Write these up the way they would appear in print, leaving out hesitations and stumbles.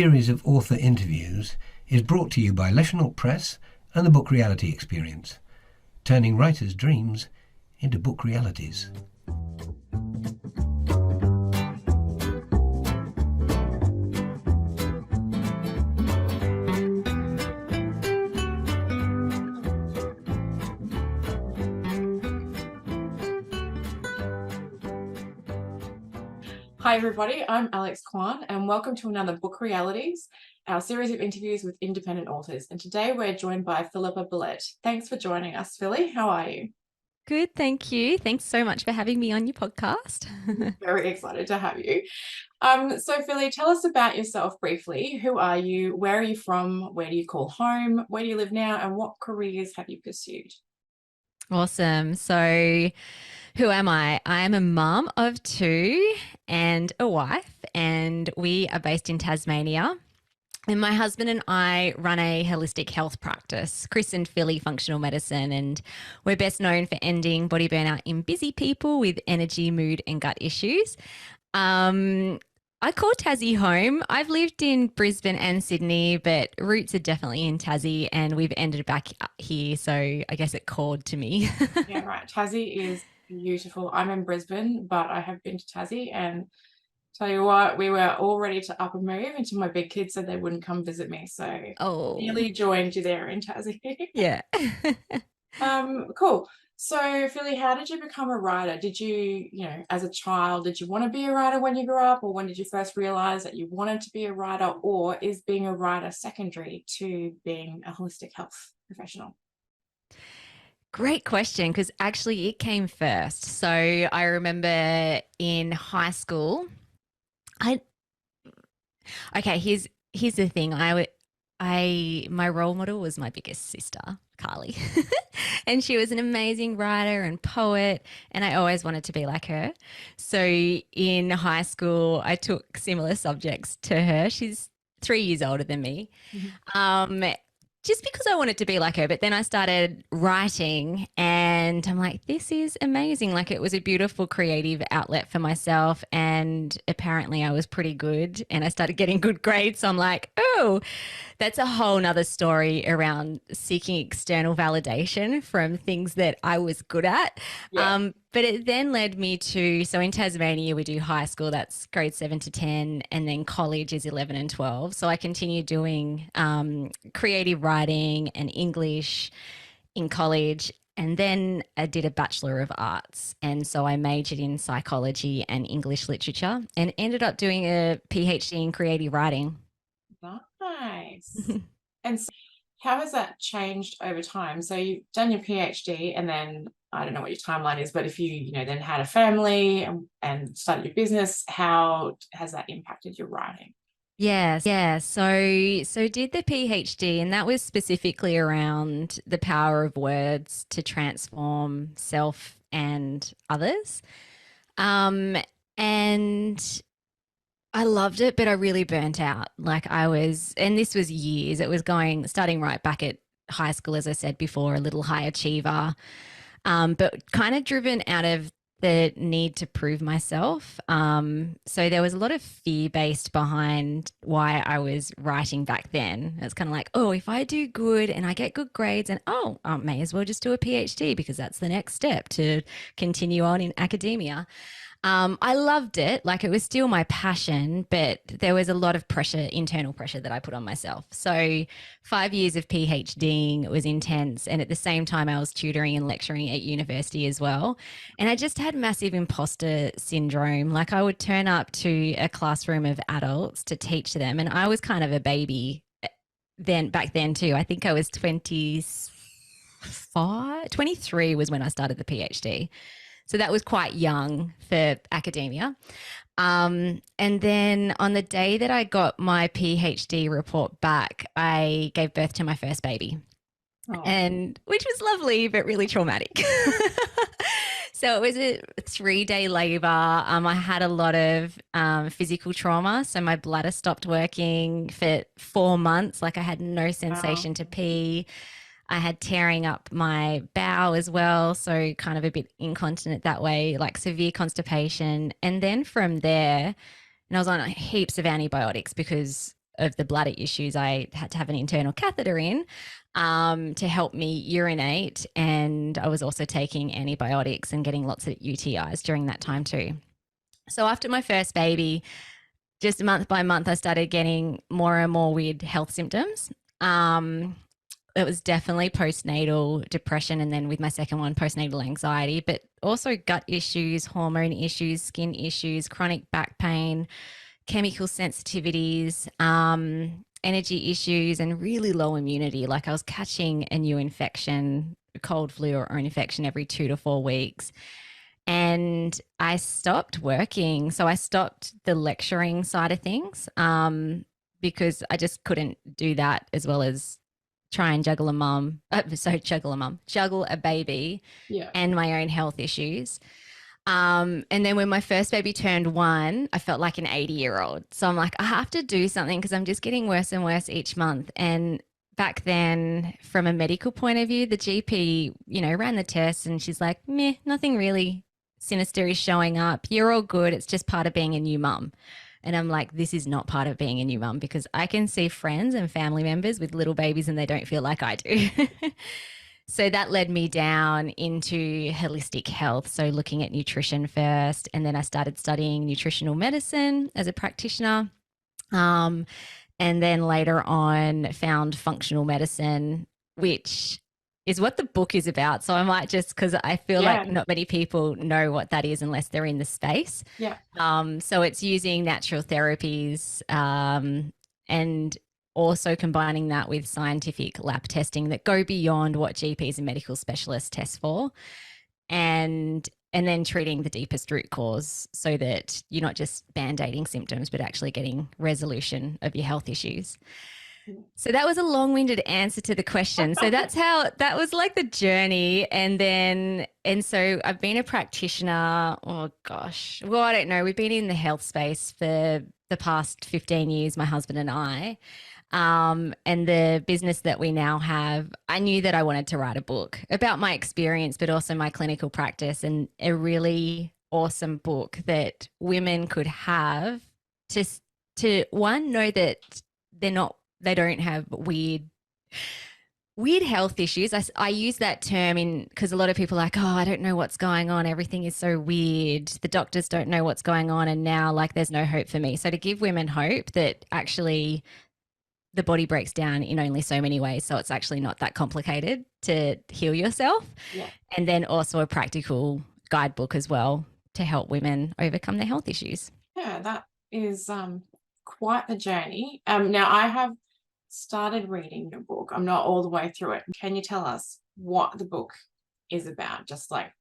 Series of author interviews is brought to you by Leisure Press and the Book Reality Experience, turning writers' dreams into book realities. Hi everybody, I'm Alix Kwan and welcome to another Book Realities, our series of interviews with independent authors. And today we're joined by Filipa Bellette. Thanks for joining us, Philly. How are you? Good, thank you. Thanks so much for having me on your podcast. Very excited to have you. So Philly, tell us about yourself briefly. Who are you? Where are you from? Where do you call home? Where do you live now? And what careers have you pursued? Awesome. So who am I? I am a mum of two and a wife, and we are based in Tasmania. And my husband and I run a holistic health practice, Chris and Philly Functional Medicine, and we're best known for ending body burnout in busy people with energy, mood, and gut issues. I call Tassie home. I've lived in Brisbane and Sydney, but roots are definitely in Tassie, and we've ended back here. So I guess it called to me. Yeah, right. Tassie is beautiful. I'm in Brisbane, but I have been to Tassie, and tell you what, we were all ready to up and move until my big kids said they wouldn't come visit me. So Oh, nearly joined you there in Tassie. yeah. Cool. So Philly, how did you become a writer? Did you, as a child, did you want to be a writer when you grew up, or when did you first realize that you wanted to be a writer, or is being a writer secondary to being a holistic health professional? Great question, because actually it came first. So I remember in high school, I okay, here's the thing. My role model was my biggest sister, Carly. And she was an amazing writer and poet, and I always wanted to be like her. So in high school, I took similar subjects to her. She's 3 years older than me. Um, just because I wanted to be like her. But then I started writing and I'm like, this is amazing. Like, it was a beautiful creative outlet for myself. And apparently I was pretty good and I started getting good grades. So I'm like, oh, that's a whole nother story around seeking external validation from things that I was good at. Yeah. But it then led me to, so in Tasmania, we do high school, that's grade 7 to 10, and then college is 11 and 12. So I continued doing creative writing and English in college. And then I did a Bachelor of Arts. And so I majored in psychology and English literature and ended up doing a PhD in creative writing. Nice. And so how has that changed over time? So you've done your PhD and then I don't know what your timeline is, but if you, then had a family and started your business, how has that impacted your writing? Yes, yeah. So did the PhD, and that was specifically around the power of words to transform self and others. And I loved it, but I really burnt out. Like, and this was years. It was starting right back at high school, as I said before, a little high achiever, but kind of driven out of the need to prove myself. So there was a lot of fear based behind why I was writing back then. It's kind of like, oh, if I do good and I get good grades, and I may as well just do a PhD because that's the next step to continue on in academia. I loved it. Like, it was still my passion, but there was a lot of pressure, internal pressure that I put on myself. So 5 years of PhDing was intense. And at the same time, I was tutoring and lecturing at university as well. And I just had massive imposter syndrome. Like, I would turn up to a classroom of adults to teach them. And I was kind of a baby back then too. I think I was 23 was when I started the PhD. So that was quite young for academia. And then on the day that I got my PhD report back, I gave birth to my first baby, which was lovely, but really traumatic. So it was a 3-day labor. I had a lot of physical trauma. So my bladder stopped working for 4 months. Like, I had no sensation to pee. I had tearing up my bowel as well, so kind of a bit incontinent that way, like severe constipation. And then from there, and I was on heaps of antibiotics because of the bladder issues, I had to have an internal catheter in to help me urinate. And I was also taking antibiotics and getting lots of UTIs during that time too. So after my first baby, just month by month, I started getting more and more weird health symptoms. It was definitely postnatal depression, and then with my second one, postnatal anxiety, but also gut issues, hormone issues, skin issues, chronic back pain, chemical sensitivities, energy issues, and really low immunity. Like I was catching a new infection, a cold, flu, or an infection every 2 to 4 weeks. And I stopped working. So I stopped the lecturing side of things because I just couldn't do that as well as try and juggle a baby and my own health issues. And then when my first baby turned 1, I felt like an 80-year-old. So I'm like, I have to do something because I'm just getting worse and worse each month. And back then, from a medical point of view, the GP, ran the tests and she's like, meh, nothing really sinister is showing up. You're all good. It's just part of being a new mum. And I'm like, this is not part of being a new mum, because I can see friends and family members with little babies and they don't feel like I do. So that led me down into holistic health. So looking at nutrition first, and then I started studying nutritional medicine as a practitioner. And then later on found functional medicine, which is what the book is about. So I might just, because I feel like not many people know what that is unless they're in the space. Yeah. So it's using natural therapies and also combining that with scientific lab testing that go beyond what GPs and medical specialists test for, and then treating the deepest root cause so that you're not just band-aiding symptoms, but actually getting resolution of your health issues. So that was a long-winded answer to the question. So that was like the journey. And so I've been a practitioner, I don't know. We've been in the health space for the past 15 years, my husband and I. And the business that we now have, I knew that I wanted to write a book about my experience, but also my clinical practice, and a really awesome book that women could have to one, know that they don't have weird health issues. I use that term because a lot of people are like, oh, I don't know what's going on. Everything is so weird. The doctors don't know what's going on. And now there's no hope for me. So to give women hope that actually the body breaks down in only so many ways. So it's actually not that complicated to heal yourself. Yeah. And then also a practical guidebook as well to help women overcome their health issues. Yeah, that is quite the journey. Now I have started reading your book. I'm not all the way through it. Can you tell us what the book is about? Just like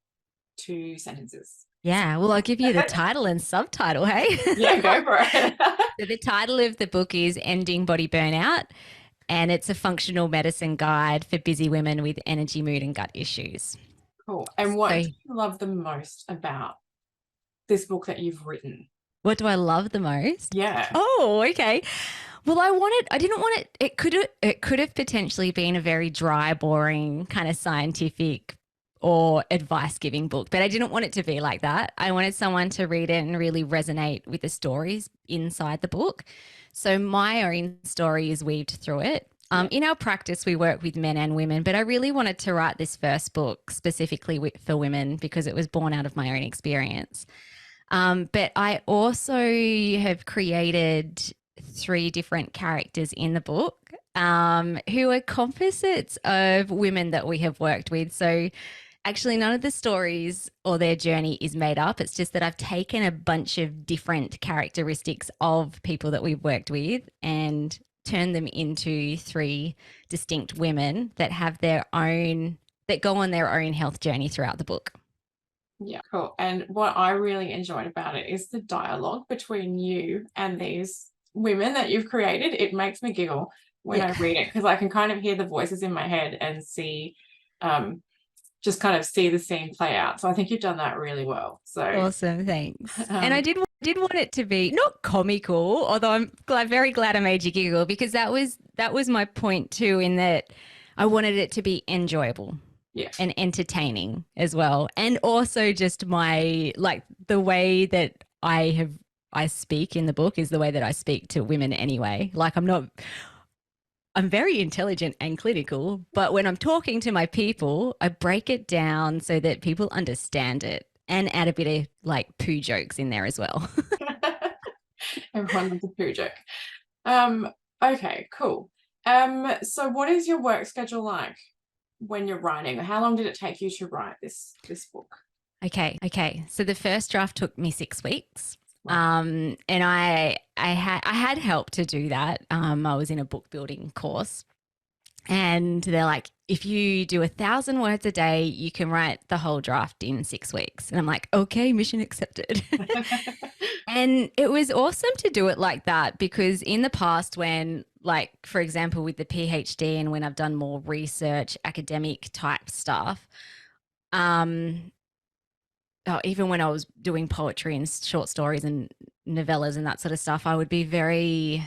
2 sentences. Yeah, well, I'll give you the title and subtitle, hey? Yeah, go for it. So the title of the book is Ending Body Burnout, and it's a functional medicine guide for busy women with energy, mood, and gut issues. Cool. And what do you love the most about this book that you've written? What do I love the most? Yeah. Oh, okay. Well, I didn't want it. It could have potentially been a very dry, boring kind of scientific or advice-giving book, but I didn't want it to be like that. I wanted someone to read it and really resonate with the stories inside the book. So my own story is weaved through it. In our practice, we work with men and women, but I really wanted to write this first book specifically for women because it was born out of my own experience. But I also have created 3 different characters in the book who are composites of women that we have worked with. So actually none of the stories or their journey is made up. It's just that I've taken a bunch of different characteristics of people that we've worked with and turned them into 3 distinct women that have that go on their own health journey throughout the book. Yeah, cool. And what I really enjoyed about it is the dialogue between you and these women that you've created. It makes me giggle when I read it because I can kind of hear the voices in my head and see just kind of see the scene play out. So I think you've done that really well. So awesome, thanks. And I did want it to be not comical, although I'm very glad I made you giggle, because that was my point too, in that I wanted it to be enjoyable. Yeah. And entertaining as well. And also just the way that I have I speak in the book is the way that I speak to women anyway. Like I'm very intelligent and clinical, but when I'm talking to my people, I break it down so that people understand it and add a bit of like poo jokes in there as well. Everyone loves a poo joke. Okay, cool. So what is your work schedule like when you're writing? How long did it take you to write this book? Okay. So the first draft took me 6 weeks. Wow. And I had help to do that. I was in a book building course, and they're like, if you do 1,000 words a day, you can write the whole draft in 6 weeks. And I'm like, okay, mission accepted. And it was awesome to do it like that, because in the past when, like, for example, with the PhD and when I've done more research, academic type stuff, even when I was doing poetry and short stories and novellas and that sort of stuff, I would be very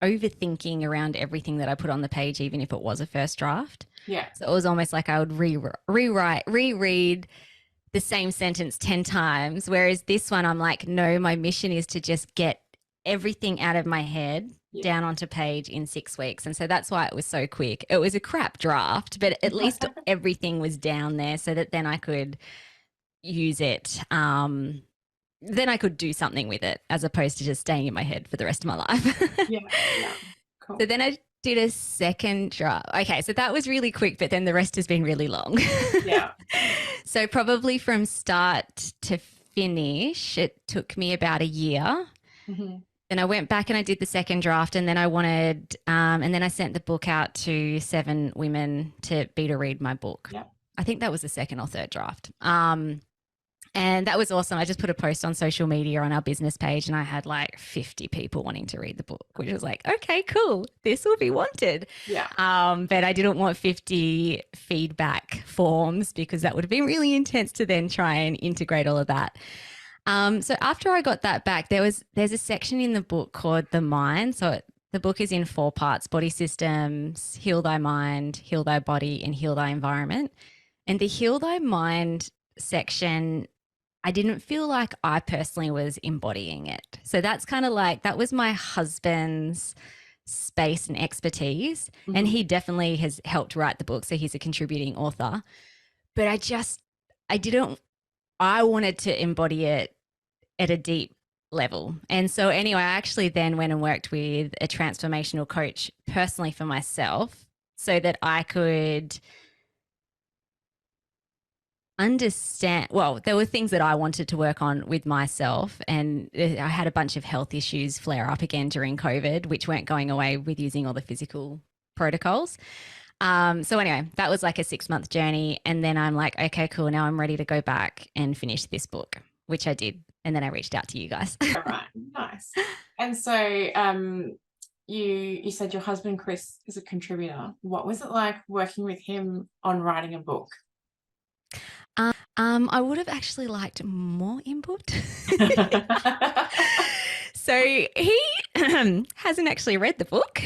overthinking around everything that I put on the page, even if it was a first draft. Yeah. So it was almost like I would reread the same sentence 10 times. Whereas this one, I'm like, no, my mission is to just get everything out of my head down onto page in 6 weeks. And so that's why it was so quick. It was a crap draft, but at least everything was down there so that then I could use it. Then I could do something with it as opposed to just staying in my head for the rest of my life. Yeah. Cool. So then I did a second draft. Okay, so that was really quick, but then the rest has been really long. Yeah. So probably from start to finish, it took me about a year. Mm-hmm. Then I went back and I did the second draft, and then and then I sent the book out to 7 women to beta read my book. Yeah. I think that was the second or third draft. And that was awesome. I just put a post on social media on our business page, and I had like 50 people wanting to read the book, which was like, okay, cool. This will be wanted. Yeah. But I didn't want 50 feedback forms because that would have been really intense to then try and integrate all of that. So after I got that back, there's a section in the book called The Mind. So the book is in 4 parts: body systems, heal thy mind, heal thy body, and heal thy environment. And the heal thy mind section, I didn't feel like I personally was embodying it. So that's kind of like, that was my husband's space and expertise. Mm-hmm. And he definitely has helped write the book. So he's a contributing author. But I wanted to embody it at a deep level. And so anyway, I actually then went and worked with a transformational coach personally for myself so that I could understand. Well, there were things that I wanted to work on with myself, and I had a bunch of health issues flare up again during COVID, which weren't going away with using all the physical protocols. So anyway, that was like a 6-month journey. And then I'm like, okay, cool. Now I'm ready to go back and finish this book, which I did. And then I reached out to you guys. All right. Nice. And so you said your husband, Chris, is a contributor. What was it like working with him on writing a book? I would have actually liked more input. So he hasn't actually read the book.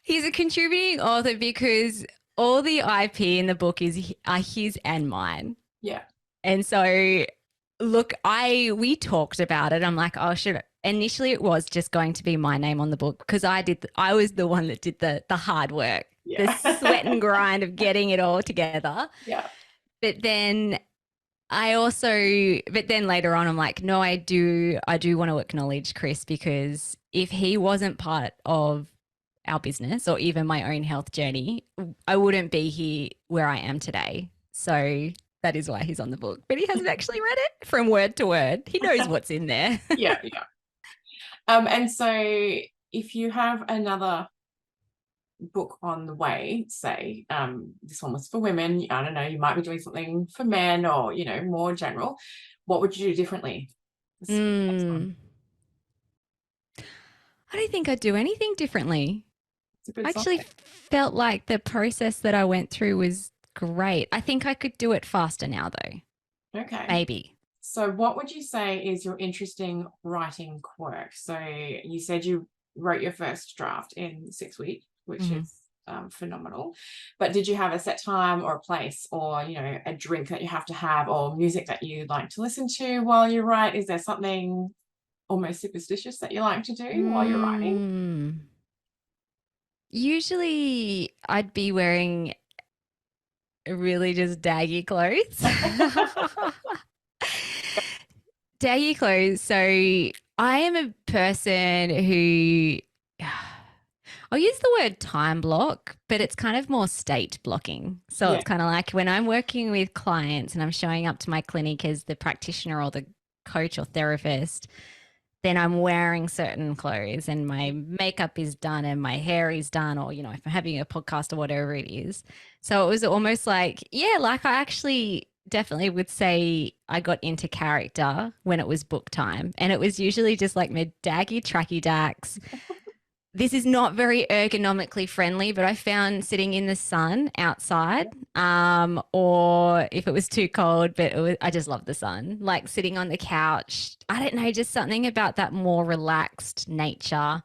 He's a contributing author because all the IP in the book are his and mine. Yeah. And so, look, we talked about it. I'm like, oh, initially it was just going to be my name on the book because I was the one that did the hard work, the sweat and grind of getting it all together. Yeah. But then later on, I'm like, no, I do want to acknowledge Chris, because if he wasn't part of our business or even my own health journey, I wouldn't be here where I am today. So that is why he's on the book, but he hasn't actually read it from word to word. He knows what's in there. Yeah. And so if you have another book on the way, say this one was for women, I don't know, you might be doing something for men or, more general, what would you do differently? I don't think I'd do anything differently. I actually felt like the process that I went through was great. I think I could do it faster now though. Okay. Maybe. So what would you say is your interesting writing quirk? So you said you wrote your first draft in 6 weeks, which is phenomenal. But did you have a set time or a place, or, you know, a drink that you have to have, or music that you like to listen to while you write? Is there something almost superstitious that you like to do while you're writing? Usually I'd be wearing really just daggy clothes. Daggy clothes. So I am a person who I'll use the word time block, but it's kind of more state blocking. So Yeah. it's kind of like when I'm working with clients and I'm showing up to my clinic as the practitioner or the coach or therapist, then I'm wearing certain clothes and my makeup is done and my hair is done, or, you know, if I'm having a podcast or whatever it is. So it was almost like, yeah, like I actually definitely would say I got into character when it was book time. And it was usually just like my daggy tracky dacks. This is not very ergonomically friendly, but I found sitting in the sun outside, or if it was too cold, but I just love the sun, like sitting on the couch. I don't know, just something about that more relaxed nature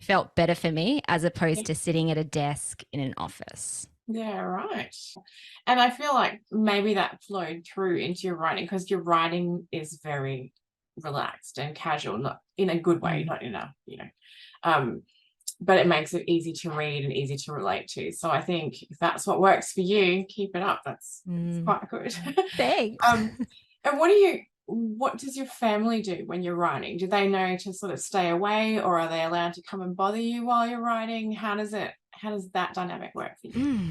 felt better for me as opposed to sitting at a desk in an office. Yeah, right. And I feel like maybe that flowed through into your writing, because your writing is very relaxed and casual, not in a good way, not in a, you know, but it makes it easy to read and easy to relate to. So I think if that's what works for you, keep it up. That's quite good. Thanks. And what does your family do when you're writing? Do they know to sort of stay away, or are they allowed to come and bother you while you're writing? How does that dynamic work for you?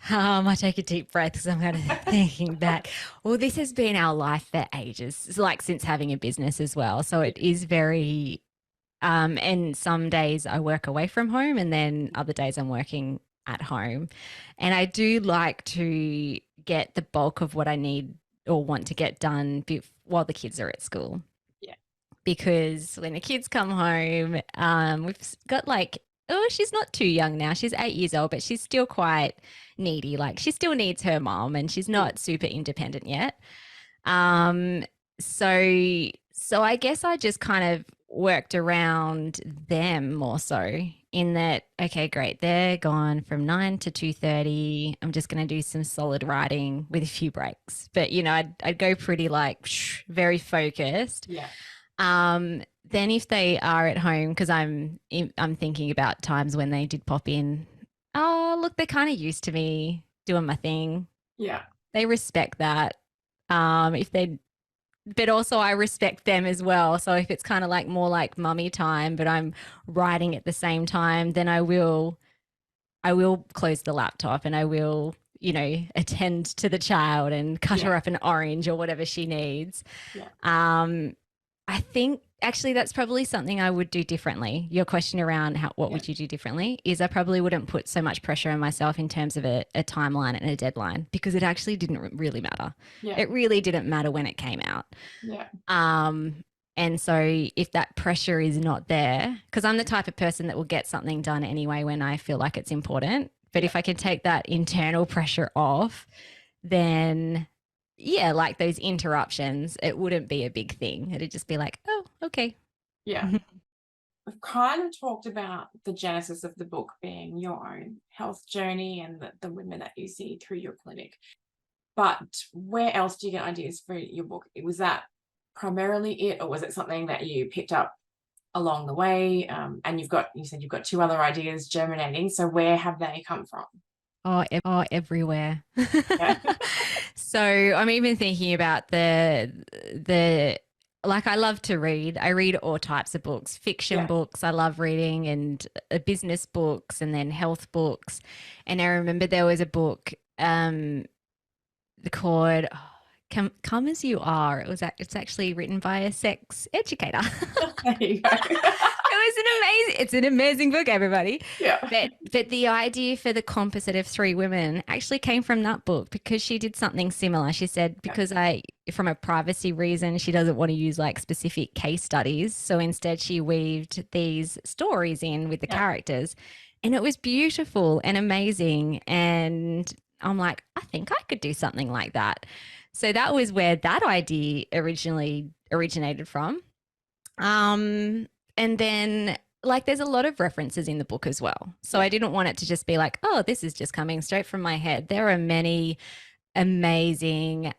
I take a deep breath because I'm kind of thinking back. Well, this has been our life for ages. It's like since having a business as well. So it is very, and some days I work away from home and then other days I'm working at home. And I do like to get the bulk of what I need or want to get done while the kids are at school. Yeah. Because when the kids come home, we've got like, oh, she's not too young now. She's 8 years old, but she's still quite needy. Like she still needs her mom and she's not super independent yet. So I guess I just kind of worked around them more so in that, okay, great. They're gone from 9 to 2:30. I'm just going to do some solid writing with a few breaks. But, you know, I'd go pretty like very focused. Yeah. Then if they are at home, because I'm thinking about times when they did pop in, oh, look, they're kind of used to me doing my thing. Yeah. They respect that. But also I respect them as well. So if it's kind of like more like mummy time, but I'm writing at the same time, then I will close the laptop and I will, you know, attend to the child and cut her up an orange or whatever she needs. Yeah. I think actually that's probably something I would do differently. Your question around what would you do differently is I probably wouldn't put so much pressure on myself in terms of a timeline and a deadline, because it actually didn't really matter. Yeah. It really didn't matter when it came out. Yeah. And so if that pressure is not there, because I'm the type of person that will get something done anyway when I feel like it's important. But if I can take that internal pressure off, then yeah, like those interruptions, it wouldn't be a big thing. It'd just be like, oh, okay. Yeah. We've kind of talked about the genesis of the book being your own health journey and the women that you see through your clinic. But where else do you get ideas for your book? Was that primarily it, or was it something that you picked up along the way? And you said you've got 2 other ideas germinating. So where have they come from? Oh, everywhere. Yeah. So I'm even thinking about the like I love to read. I read all types of books, fiction books I love reading, and business books, and then health books. And I remember there was a book called Come As You Are. It's actually written by a sex educator. There you go. It's an amazing book, everybody. Yeah. But the idea for the composite of 3 women actually came from that book, because she did something similar. She said, because from a privacy reason, she doesn't want to use like specific case studies. So instead she weaved these stories in with the characters, and it was beautiful and amazing. And I'm like, I think I could do something like that. So that was where that idea originally originated from. And then like there's a lot of references in the book as well. So I didn't want it to just be like, oh, this is just coming straight from my head. There are many amazing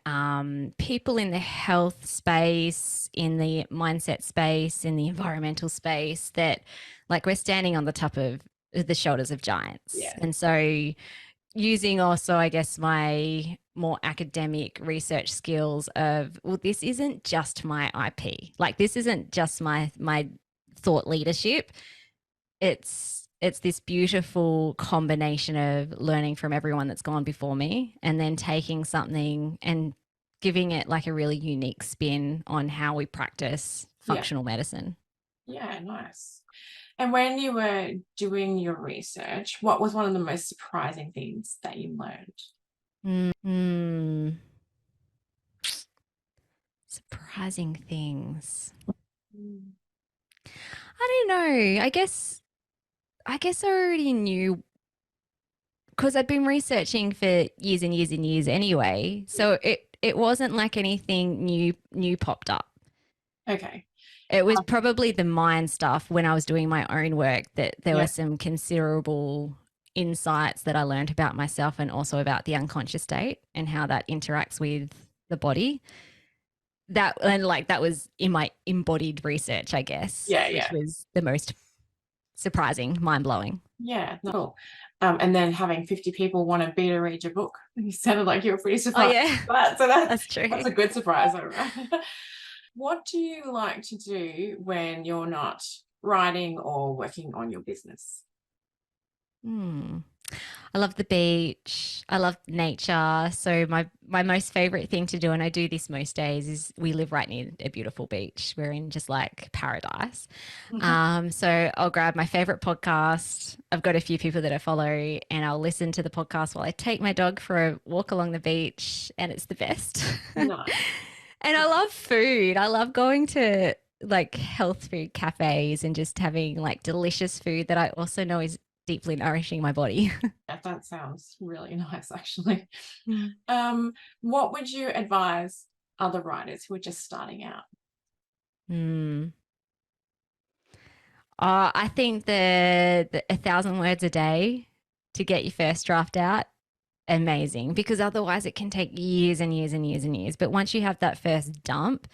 people in the health space, in the mindset space, in the environmental space that like we're standing on the top of the shoulders of giants. Yeah. And so using also, I guess, my more academic research skills of, well, this isn't just my IP. Like this isn't just my thought leadership. It's this beautiful combination of learning from everyone that's gone before me and then taking something and giving it like a really unique spin on how we practice functional medicine. Yeah, nice. And when you were doing your research, what was one of the most surprising things that you learned? Surprising things. I don't know. I guess I already knew because I'd been researching for years and years and years anyway. So it wasn't like anything new popped up. Okay. It was probably the mind stuff when I was doing my own work that there were some considerable insights that I learned about myself and also about the unconscious state and how that interacts with the body. That was in my embodied research, I guess. Which was the most surprising, mind-blowing. Yeah, cool. And then having 50 people want to beta read your book. You sounded like you were pretty surprised. Oh yeah, so that's true. That's a good surprise, all right. What do you like to do when you're not writing or working on your business? I love the beach. I love nature. So my most favorite thing to do, and I do this most days, is we live right near a beautiful beach. We're in just like paradise. So I'll grab my favorite podcast. I've got a few people that I follow and I'll listen to the podcast while I take my dog for a walk along the beach, and it's the best. Nice. And I love food. I love going to like health food cafes and just having like delicious food that I also know is deeply nourishing my body. That sounds really nice, actually. What would you advise other writers who are just starting out? I think the 1,000 words a day to get your first draft out, amazing, because otherwise it can take years and years and years and years. But once you have that first dump,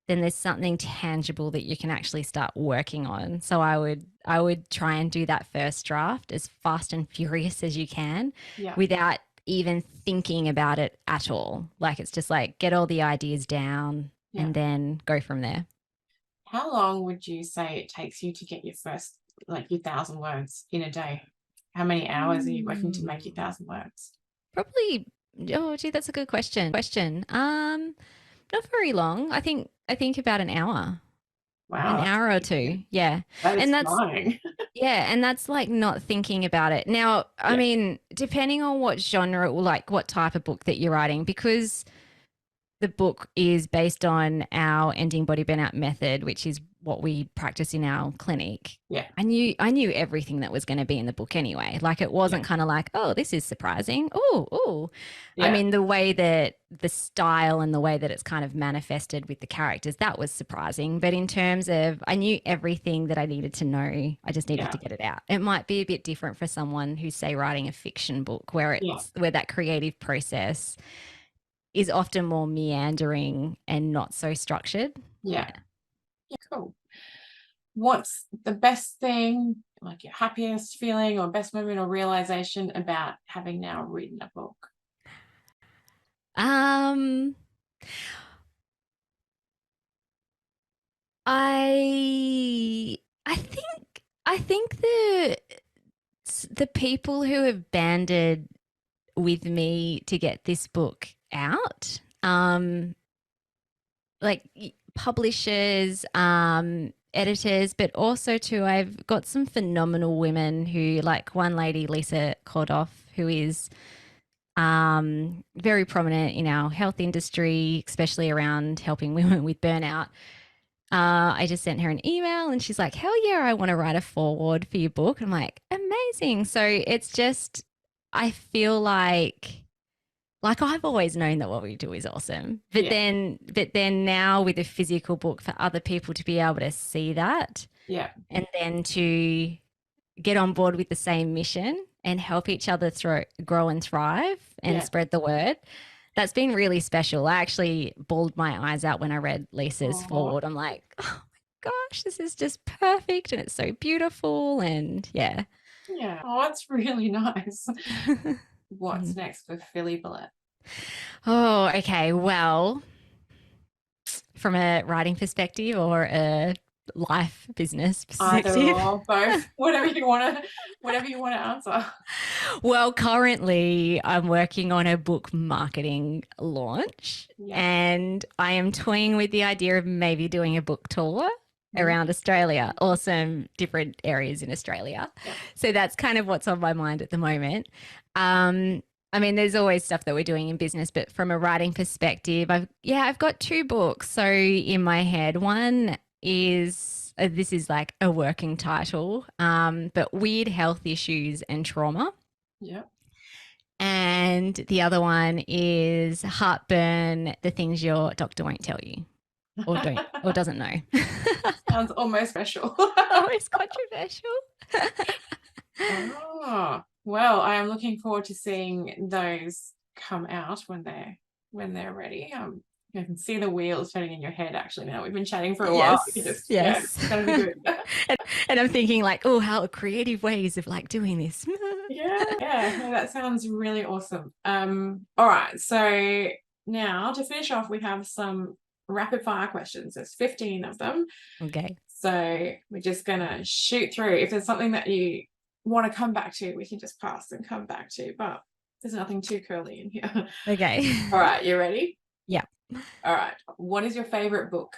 then there's something tangible that you can actually start working on. So I would try and do that first draft as fast and furious as you can without even thinking about it at all. Like it's just like get all the ideas down and then go from there. How long would you say it takes you to get your first, like your 1,000 words in a day? How many hours are you working to make your 1,000 words? Probably, oh gee, that's a good question. Not very long. I think about an hour. Wow. An hour or two. Yeah. That's flying. Yeah. And that's like not thinking about it. Now, I mean, depending on what genre or like what type of book that you're writing, because the book is based on our Ending Body Burnout method, which is what we practice in our clinic. Yeah. I knew everything that was going to be in the book anyway. Like it wasn't kind of like, oh, this is surprising. Oh. Yeah. I mean, the way that the style and the way that it's kind of manifested with the characters, that was surprising. But in terms of, I knew everything that I needed to know. I just needed to get it out. It might be a bit different for someone who's, say, writing a fiction book where it's where that creative process is often more meandering and not so structured. Yeah, cool. What's the best thing, like your happiest feeling or best moment or realization about having now written a book? I think the people who have banded with me to get this book out, like publishers, editors, but also too, I've got some phenomenal women who, like one lady, Lisa Kordoff, who is very prominent in our health industry, especially around helping women with burnout. I just sent her an email and she's like, hell yeah, I want to write a foreword for your book. I'm like, amazing. So it's just, I feel like I've always known that what we do is awesome. But then now with a physical book for other people to be able to see that Yeah. and then to get on board with the same mission and help each other grow and thrive and Yeah. spread the word. That's been really special. I actually bawled my eyes out when I read Lisa's Aw. forward. I'm like, oh my gosh, this is just perfect and it's so beautiful. And yeah. Yeah. Oh, that's really nice. What's next for Philly Bellette? Oh, okay. Well, from a writing perspective or a life business Either perspective? or, both, whatever you want to answer. Well, currently I'm working on a book marketing launch, Yeah. and I am toying with the idea of maybe doing a book tour around Australia or some different areas in Australia. Yeah. So that's kind of what's on my mind at the moment. I mean, there's always stuff that we're doing in business, but from a writing perspective, I've got two books. So in my head, one is this is like a working title, but Weird Health Issues and Trauma. Yeah. And the other one is Heartburn, the things your doctor won't tell you or doesn't know. Sounds almost special. Always controversial. Oh, well, I am looking forward to seeing those come out when they're ready. You can see the wheels turning in your head actually now. We've been chatting for a while. Yes. Yeah, it's gonna be good. and I'm thinking like, oh, how creative ways of like doing this. Yeah, no, that sounds really awesome. All right, so now to finish off, we have some rapid fire questions. There's 15 of them. Okay. So we're just gonna shoot through. If there's something that you want to come back to, we can just pass and come back to, but there's nothing too curly in here. Okay. All right, you ready? Yeah. All right. What is your favorite book?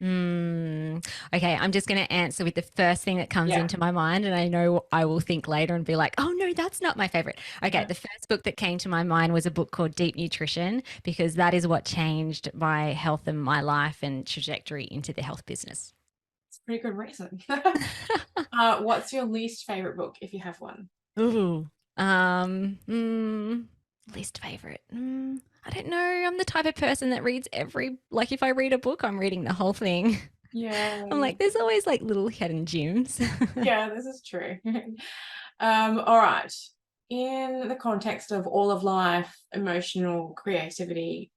Okay, I'm just going to answer with the first thing that comes into my mind, and I know I will think later and be like, oh no, that's not my favorite. Okay, the first book that came to my mind was a book called Deep Nutrition, because that is what changed my health and my life and trajectory into the health business. It's a pretty good reason. What's your least favorite book, if you have one? Ooh. Least favorite. I don't know. I'm the type of person that reads like if I read a book, I'm reading the whole thing. Yeah. I'm like, there's always like little hidden gems. Yeah, this is true. All right. In the context of all of life, emotional creativity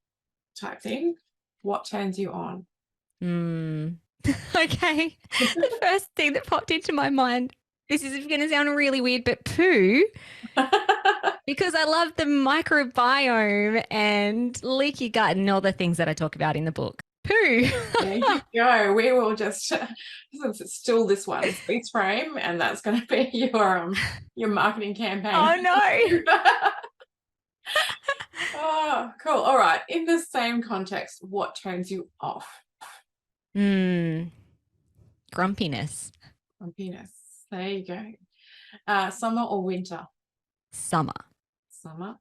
type thing, what turns you on? Okay. The first thing that popped into my mind, this is going to sound really weird, but poo. Because I love the microbiome and leaky gut and all the things that I talk about in the book. Poo. There you go. We will just still this one, freeze frame, and that's going to be your marketing campaign. Oh no. Oh, cool. All right. In the same context, what turns you off? Grumpiness. Grumpiness. There you go. Summer or winter? Summer. Summer.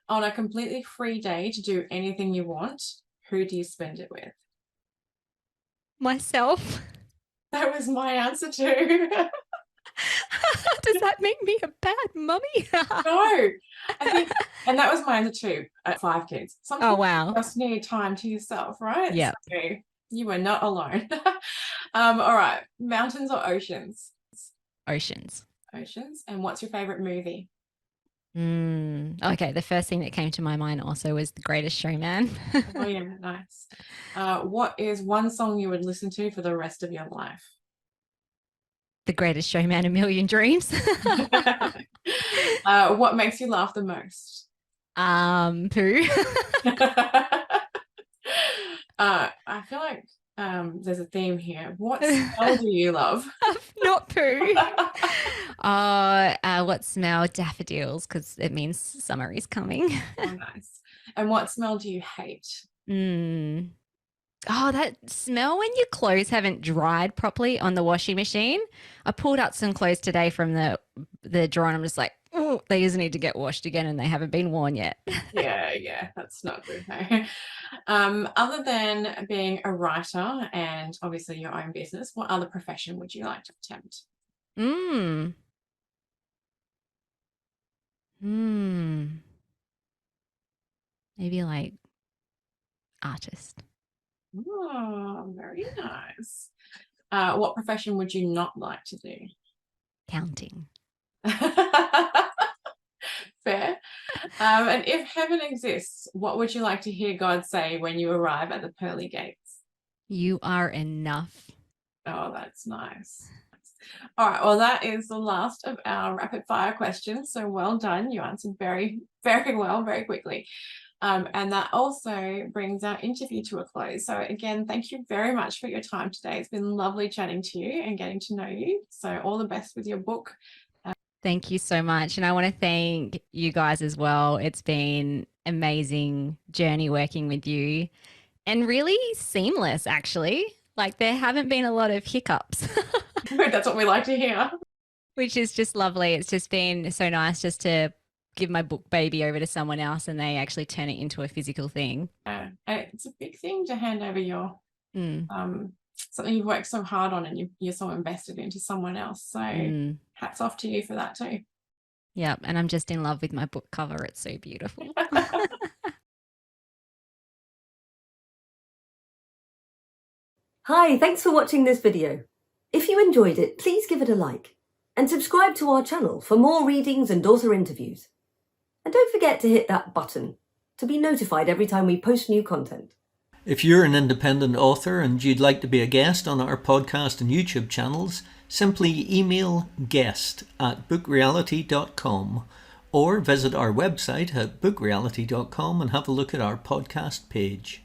On a completely free day to do anything you want, who do you spend it with? Myself. That was my answer too. Does that make me a bad mummy? No, I think, and that was my answer too. At 5 kids, sometimes wow. you just need time to yourself, right? Yeah. So you are not alone. All right, mountains or oceans? Oceans. Oceans. And what's your favorite movie? Okay, the first thing that came to my mind also was The Greatest Showman. Oh yeah, nice. What is one song you would listen to for the rest of your life? The Greatest Showman, A Million Dreams. What makes you laugh the most? Poo. I feel like there's a theme here. What smell do you love? Not poo. What smell? Daffodils, because it means summer is coming. Oh, nice. And what smell do you hate? Oh, that smell when your clothes haven't dried properly on the washing machine. I pulled out some clothes today from the drawer and I'm just like, oh, they just need to get washed again and they haven't been worn yet. Yeah, that's not good. No. Other than being a writer and obviously your own business, what other profession would you like to attempt? Maybe like artist. Oh, very nice. What profession would you not like to do? Counting. Fair. And if heaven exists, what would you like to hear God say when you arrive at the pearly gates? You are enough. Oh, that's nice. All right, well, that is the last of our rapid fire questions. So well done. You answered very, very well, very quickly. And that also brings our interview to a close. So again, thank you very much for your time today. It's been lovely chatting to you and getting to know you. So all the best with your book. Thank you so much. And I want to thank you guys as well. It's been amazing journey working with you and really seamless, actually. Like there haven't been a lot of hiccups. That's what we like to hear. Which is just lovely. It's just been so nice just to give my book baby over to someone else and they actually turn it into a physical thing. It's a big thing to hand over your something you've worked so hard on and you're so invested into someone else. So hats off to you for that too. Yeah, and I'm just in love with my book cover. It's so beautiful. Hi, thanks for watching this video. If you enjoyed it, please give it a like and subscribe to our channel for more readings and author interviews. And don't forget to hit that button to be notified every time we post new content. If you're an independent author and you'd like to be a guest on our podcast and YouTube channels, simply email guest@bookreality.com or visit our website at bookreality.com and have a look at our podcast page.